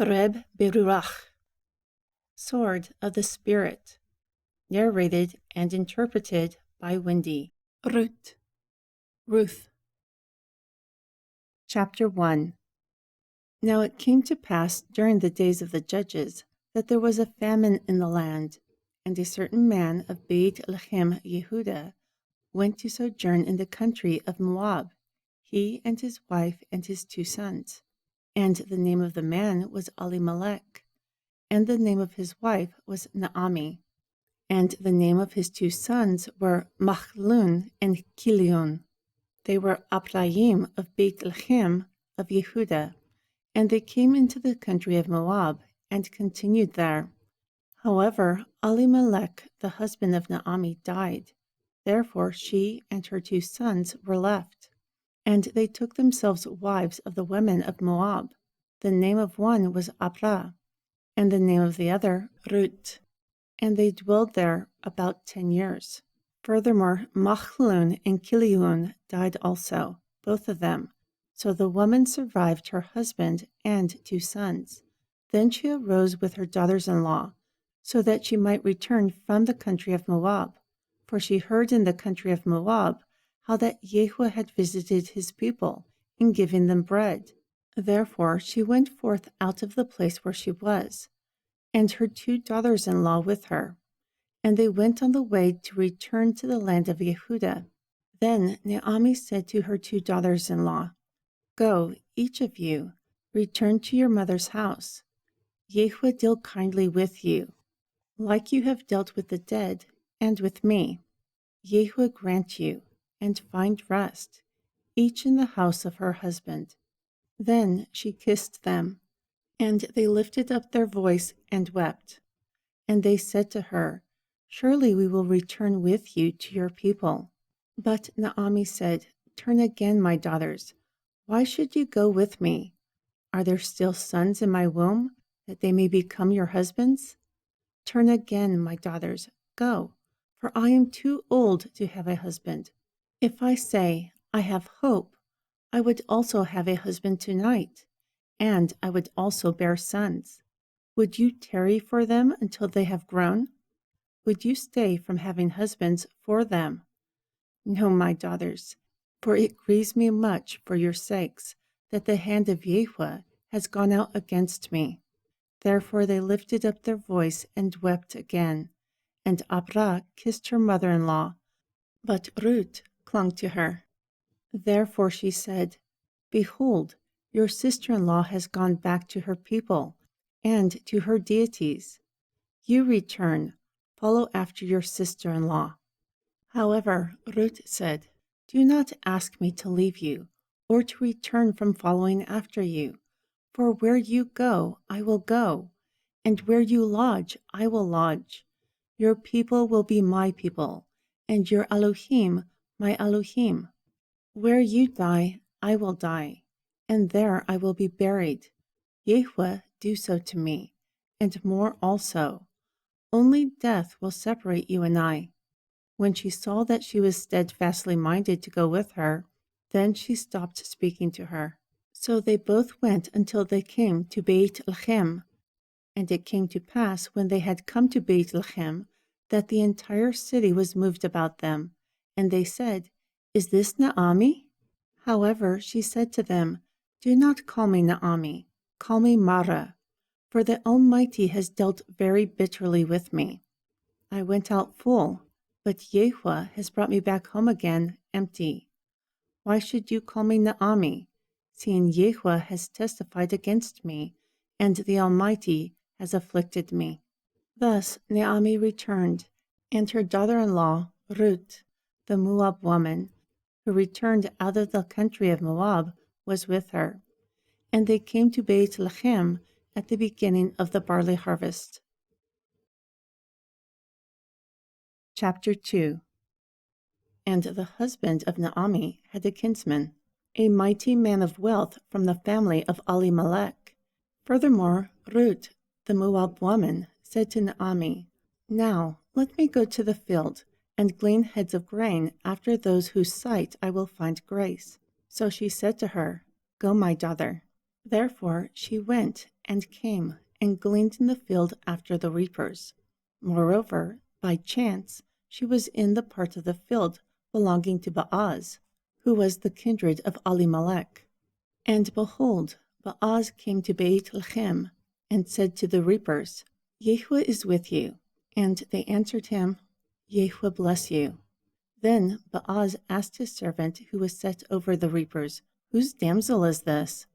Reb Berurach, Sword of the Spirit, narrated and interpreted by Wendy. Ruth. Chapter 1. Now it came to pass during the days of the judges that there was a famine in the land, and a certain man of Beit Lechem Yehuda went to sojourn in the country of Moab, he and his wife and his 2 sons. And the name of the man was Elimelech, and the name of his wife was Naomi, and the name of his 2 sons were Machlun and Kilion. They were Apraim of Beit Lechem of Yehuda, and they came into the country of Moab and continued there. However, Elimelech, the husband of Naomi, died. Therefore she and her 2 sons were left. And they took themselves wives of the women of Moab. The name of one was Apra, and the name of the other Ruth. And they dwelled there about 10 years. Furthermore, Machlun and Kilion died also, both of them. So the woman survived her husband and 2 sons. Then she arose with her daughters-in-law, so that she might return from the country of Moab. For she heard in the country of Moab how that Yehu had visited his people in giving them bread. Therefore she went forth out of the place where she was, and her 2 daughters-in-law with her. And they went on the way to return to the land of Yehuda. Then Naomi said to her 2 daughters-in-law, "Go, each of you, return to your mother's house. Yehu deal kindly with you, like you have dealt with the dead and with me. Yehu grant you, and find rest, each in the house of her husband." Then she kissed them, and they lifted up their voice and wept. And they said to her, "Surely we will return with you to your people." But Naomi said, "Turn again, my daughters. Why should you go with me? Are there still sons in my womb, that they may become your husbands? Turn again, my daughters, go, for I am too old to have a husband. If I say, I have hope, I would also have a husband tonight, and I would also bear sons. Would you tarry for them until they have grown? Would you stay from having husbands for them? No, my daughters, for it grieves me much for your sakes that the hand of Yehu has gone out against me." Therefore they lifted up their voice and wept again, and Apra kissed her mother-in-law, but Ruth clung to her. Therefore she said, "Behold, your sister-in-law has gone back to her people and to her deities. You return, follow after your sister-in-law." However, Ruth said, "Do not ask me to leave you, or to return from following after you. For where you go, I will go, and where you lodge, I will lodge. Your people will be my people, and your Elohim, my Elohim. Where you die, I will die, and there I will be buried. Yehu do so to me, and more also. Only death will separate you and I." When she saw that she was steadfastly minded to go with her, then she stopped speaking to her. So they both went until they came to Beit Lechem. And it came to pass, when they had come to Beit Lechem, that the entire city was moved about them. And they said, "Is this Naomi?" However, she said to them, "Do not call me Naomi, call me Mara, for the Almighty has dealt very bitterly with me. I went out full, but Yehu has brought me back home again empty. Why should you call me Naomi, seeing Yehu has testified against me, and the Almighty has afflicted me?" Thus Naomi returned, and her daughter-in-law, Ruth, the Moab woman, who returned out of the country of Moab, was with her. And they came to Beit Lechem at the beginning of the barley harvest. Chapter 2. And the husband of Naomi had a kinsman, a mighty man of wealth from the family of Elimelech. Furthermore, Ruth, the Moab woman, said to Naomi, "Now let me go to the field and glean heads of grain after those whose sight I will find grace." So she said to her, "Go, my daughter." Therefore she went, and came and gleaned in the field after the reapers. Moreover, by chance, she was in the part of the field belonging to Boaz, who was the kindred of Elimelech. And behold, Boaz came to Beit Lechem, and said to the reapers, Yahweh is with you. And they answered him, Yahweh bless you. Then Boaz asked his servant who was set over the reapers, Whose damsel is this?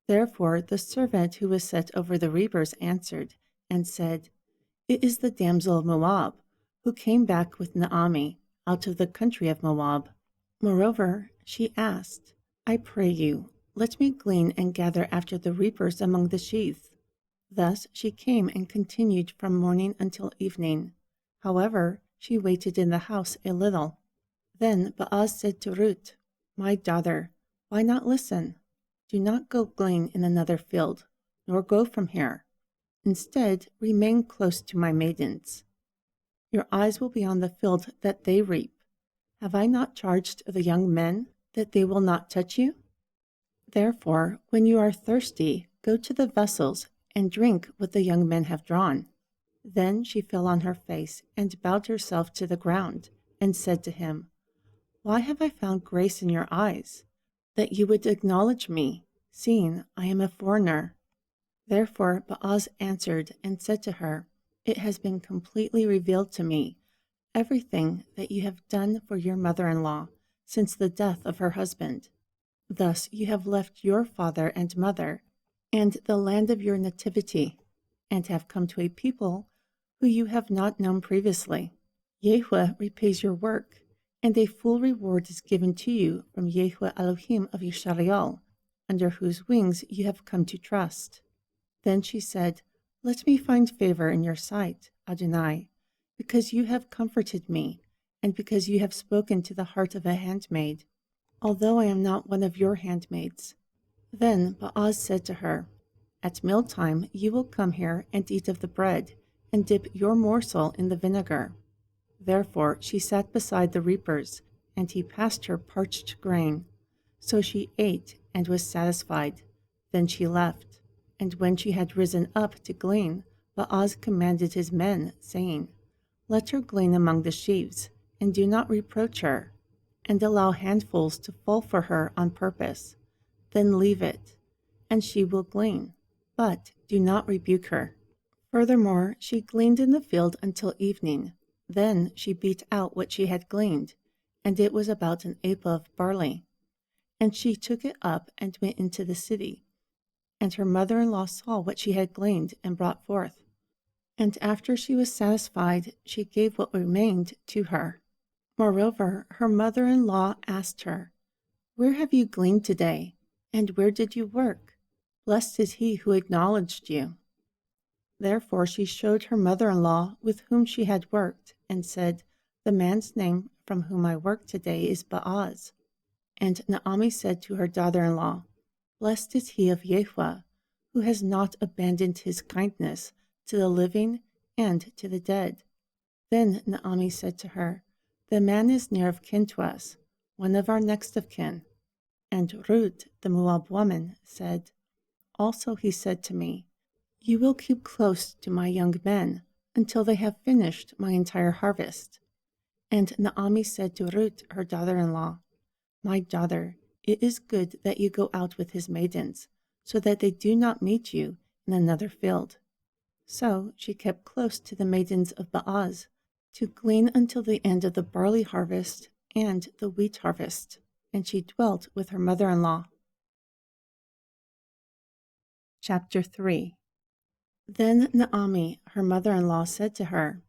Therefore the servant who was set over the reapers answered, and said, It is the damsel of Moab, who came back with Naomi out of the country of Moab. Moreover, she asked, I pray you, let me glean and gather after the reapers among the sheaves. Thus she came and continued from morning until evening. However, she waited in the house a little. Then Boaz said to Ruth, My daughter, why not listen? Do not go glean in another field, nor go from here. Instead, remain close to my maidens. Your eyes will be on the field that they reap. Have I not charged the young men that they will not touch you? Therefore, when you are thirsty, go to the vessels and drink what the young men have drawn. Then she fell on her face and bowed herself to the ground, and said to him, Why have I found grace in your eyes, that you would acknowledge me, seeing I am a foreigner? Therefore Boaz answered and said to her, It has been completely revealed to me, everything that you have done for your mother-in-law since the death of her husband. Thus you have left your father and mother and the land of your nativity, and have come to a people who you have not known previously. Yahweh repays your work, and a full reward is given to you from Yahweh Elohim of Yisrael, under whose wings you have come to trust. Then she said, Let me find favor in your sight, Adonai, because you have comforted me, and because you have spoken to the heart of a handmaid, although I am not one of your handmaids. Then Boaz said to her, At mealtime you will come here and eat of the bread, and dip your morsel in the vinegar. Therefore she sat beside the reapers, and he passed her parched grain. So she ate and was satisfied. Then she left. And when she had risen up to glean, Boaz commanded his men, saying, Let her glean among the sheaves, and do not reproach her, and allow handfuls to fall for her on purpose. Then leave it, and she will glean, but do not rebuke her. Furthermore, she gleaned in the field until evening. Then she beat out what she had gleaned, and it was about an ephah of barley. And she took it up and went into the city. And her mother-in-law saw what she had gleaned and brought forth. And after she was satisfied, she gave what remained to her. Moreover, her mother-in-law asked her, Where have you gleaned today, and where did you work? Blessed is he who acknowledged you. Therefore she showed her mother-in-law with whom she had worked, and said, The man's name from whom I work today is Boaz. And Naomi said to her daughter-in-law, Blessed is he of Yahweh, who has not abandoned his kindness to the living and to the dead. Then Naomi said to her, The man is near of kin to us, one of our next of kin. And Ruth, the Moab woman, said, Also he said to me, You will keep close to my young men until they have finished my entire harvest. And Naomi said to Ruth, her daughter-in-law, My daughter, it is good that you go out with his maidens, so that they do not meet you in another field. So she kept close to the maidens of Boaz, to glean until the end of the barley harvest and the wheat harvest, and she dwelt with her mother-in-law. Chapter 3. Then Naomi, her mother-in-law, said to her,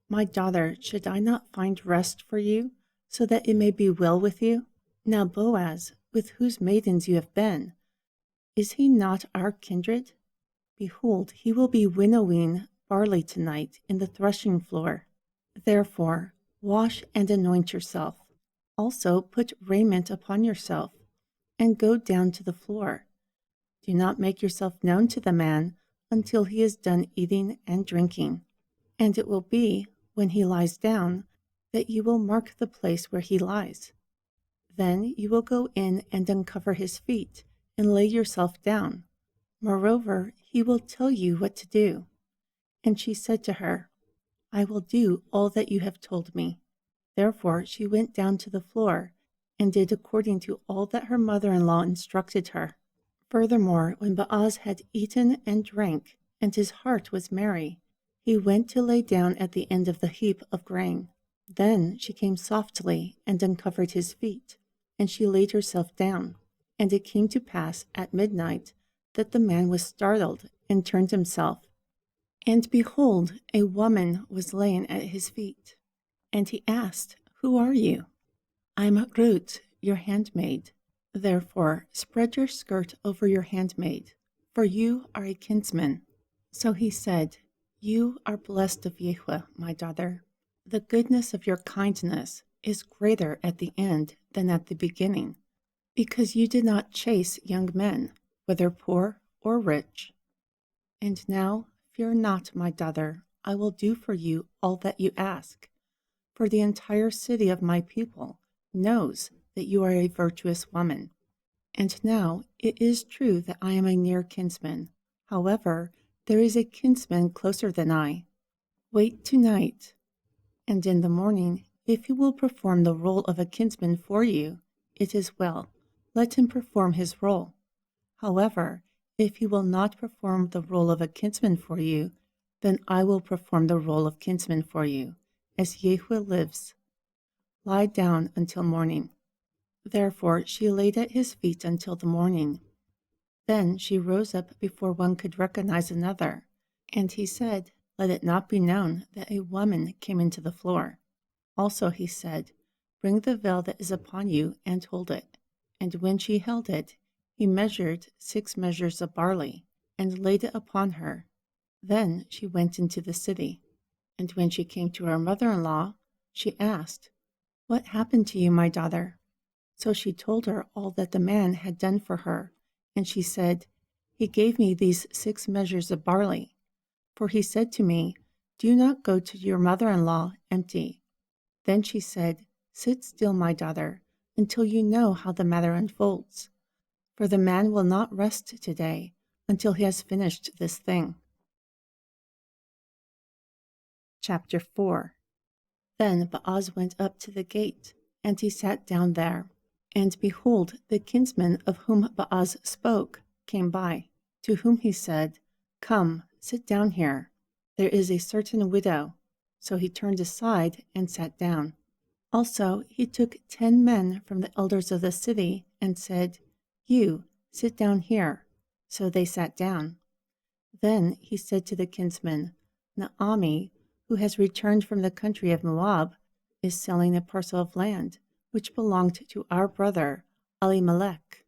My daughter, should I not find rest for you, so that it may be well with you? Now Boaz, with whose maidens you have been, is he not our kindred? Behold, he will be winnowing barley tonight in the threshing floor. Therefore, wash and anoint yourself. Also put raiment upon yourself, and go down to the floor. Do not make yourself known to the man until he is done eating and drinking. And it will be, when he lies down, that you will mark the place where he lies. Then you will go in and uncover his feet, and lay yourself down. Moreover, he will tell you what to do. And she said to her, I will do all that you have told me. Therefore she went down to the floor and did according to all that her mother-in-law instructed her. Furthermore, when Boaz had eaten and drank, and his heart was merry, he went to lay down at the end of the heap of grain. Then she came softly and uncovered his feet, and she laid herself down. And it came to pass at midnight that the man was startled and turned himself. And behold, a woman was laying at his feet. And he asked, Who are you? I'm Ruth, your handmaid. Therefore spread your skirt over your handmaid, for you are a kinsman. So he said, You are blessed of Yahweh, my daughter. The goodness of your kindness is greater at the end than at the beginning, because you did not chase young men, whether poor or rich. And now, fear not, my daughter, I will do for you all that you ask. For the entire city of my people knows that you are a virtuous woman. And now it is true that I am a near kinsman. However, there is a kinsman closer than I. Wait tonight, and in the morning, if he will perform the role of a kinsman for you, it is well. Let him perform his role. However, if he will not perform the role of a kinsman for you, then I will perform the role of kinsman for you, as Yahweh lives. Lie down until morning. Therefore she laid at his feet until the morning. Then she rose up before one could recognize another, and he said, Let it not be known that a woman came into the floor. Also he said, Bring the veil that is upon you and hold it. And when she held it, he measured 6 measures of barley, and laid it upon her. Then she went into the city. And when she came to her mother-in-law, she asked, What happened to you, my daughter? So she told her all that the man had done for her. And she said, He gave me these 6 measures of barley. For he said to me, Do not go to your mother-in-law empty. Then she said, Sit still, my daughter, until you know how the matter unfolds. For the man will not rest today until he has finished this thing. Chapter 4. Then Boaz went up to the gate, and he sat down there. And behold, the kinsman of whom Boaz spoke came by, to whom he said, Come, sit down here. There is a certain widow. So he turned aside and sat down. Also he took 10 men from the elders of the city and said, You, sit down here. So they sat down. Then he said to the kinsman, Naomi, who has returned from the country of Moab, is selling a parcel of land, which belonged to our brother Elimelech.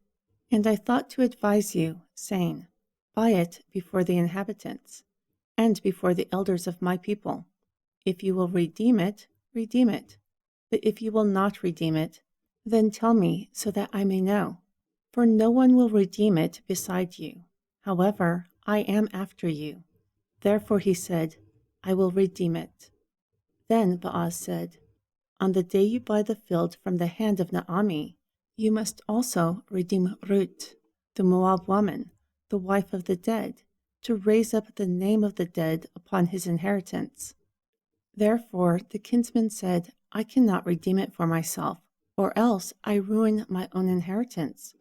And I thought to advise you, saying, Buy it before the inhabitants, and before the elders of my people. If you will redeem it, redeem it. But if you will not redeem it, then tell me so that I may know. For no one will redeem it beside you. However, I am after you. Therefore he said, I will redeem it. Then Boaz said, On the day you buy the field from the hand of Naomi, you must also redeem Ruth, the Moab woman, the wife of the dead, to raise up the name of the dead upon his inheritance. Therefore the kinsman said, I cannot redeem it for myself, or else I ruin my own inheritance.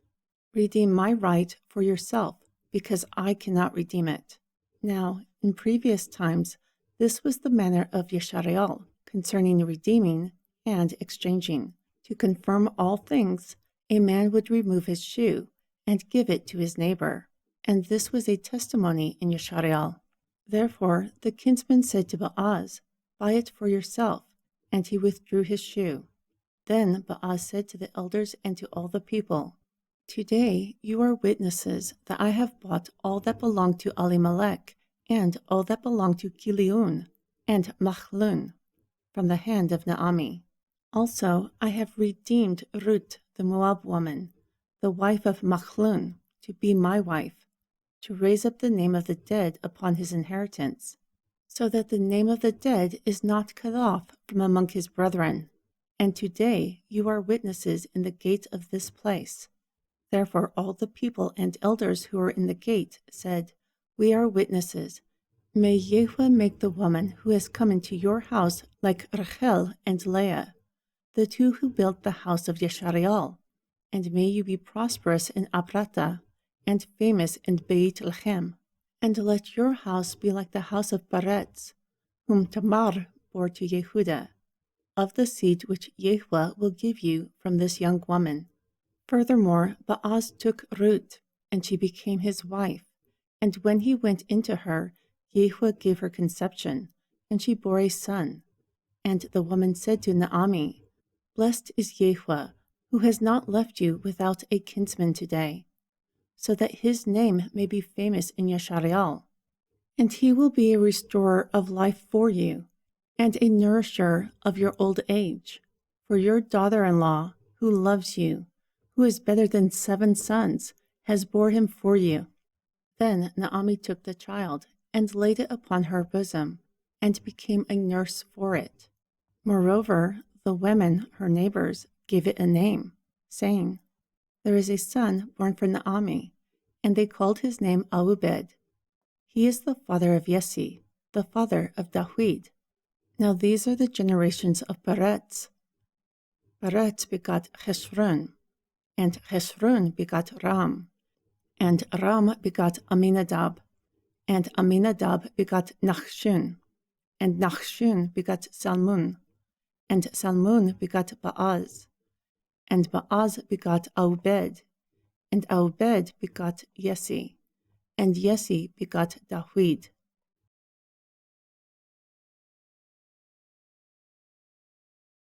Redeem my right for yourself, because I cannot redeem it. Now, in previous times, this was the manner of Yeshariel concerning redeeming and exchanging. To confirm all things, a man would remove his shoe and give it to his neighbor, and this was a testimony in Yeshariel. Therefore the kinsman said to Boaz, Buy it for yourself, and he withdrew his shoe. Then Boaz said to the elders and to all the people, Today you are witnesses that I have bought all that belonged to Elimelech, and all that belonged to Kiliun and Machlun from the hand of Naomi. Also I have redeemed Ruth the Moab woman, the wife of Machlun, to be my wife, to raise up the name of the dead upon his inheritance, so that the name of the dead is not cut off from among his brethren. And today you are witnesses in the gate of this place. Therefore all the people and elders who were in the gate said, "We are witnesses. May Yahweh make the woman who has come into your house like Rachel and Leah, the two who built the house of Yeshariel, and may you be prosperous in Aphrata and famous in Beit Lechem. And let your house be like the house of Peretz, whom Tamar bore to Yehuda, of the seed which Yahweh will give you from this young woman." Furthermore, Boaz took Ruth, and she became his wife. And when he went into her, Yahweh gave her conception, and she bore a son. And the woman said to Naomi, "Blessed is Yahweh, who has not left you without a kinsman today, so that his name may be famous in Yeshariel. And he will be a restorer of life for you, and a nourisher of your old age. For your daughter-in-law, who loves you, who is better than 7 sons, has bore him for you." Then Naomi took the child, and laid it upon her bosom, and became a nurse for it. Moreover, the women, her neighbors, gave it a name, saying, "There is a son born for Naomi," and they called his name Aubed. He is the father of Yesse, the father of Dawid. Now these are the generations of Peretz. Peretz begot Heshron, and Heshron begot Ram, and Ram begot Aminadab, and Aminadab begot Nachshun, and Nachshun begot Salmon, and Salmon begot Baaz, and Baaz begot Aubed, and Aubed begot Yesse, and Yesse begot Dawid.